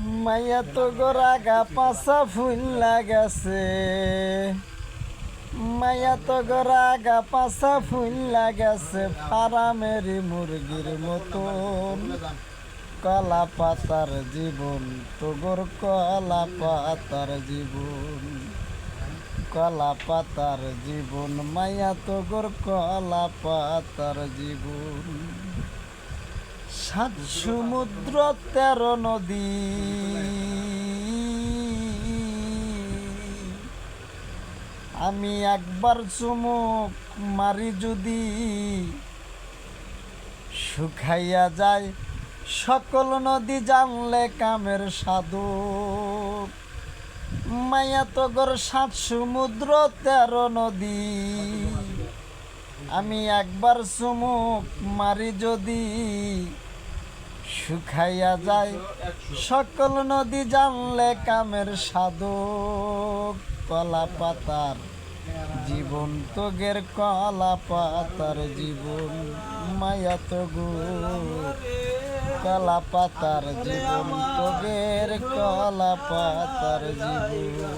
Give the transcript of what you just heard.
মাইয়া তো গোরা গা পাশা ফুল্লা গেছে, মাইয়া তো গোরা গা পাশা ফুল্লা গেছে, ফারামের মুরগির মতন। কলা পাতার জীবন তোগর কলা পাতার জীবন, কলা পাতার জীবন মাইয়া তোগর কলা পাতার জীবন। ৭ সমুদ্র ১৩ নদী, আমি একবার চুমুক মারি যদি শুকাইয়া যায় সকল নদী, জানলে কামের সাধক। মাইয়া তোগর ৭ সমুদ্র ১৩ নদী, আমি একবার চুমুক মারি যদি শুকাইয়া যায় সকল নদী, জানলে কামের সাধক। কলা পাতার জীবন তোগের কলা পাতার জীবন, মায়া তোগর কলা পাতার জীবন তোগের কলা পাতার জীবন।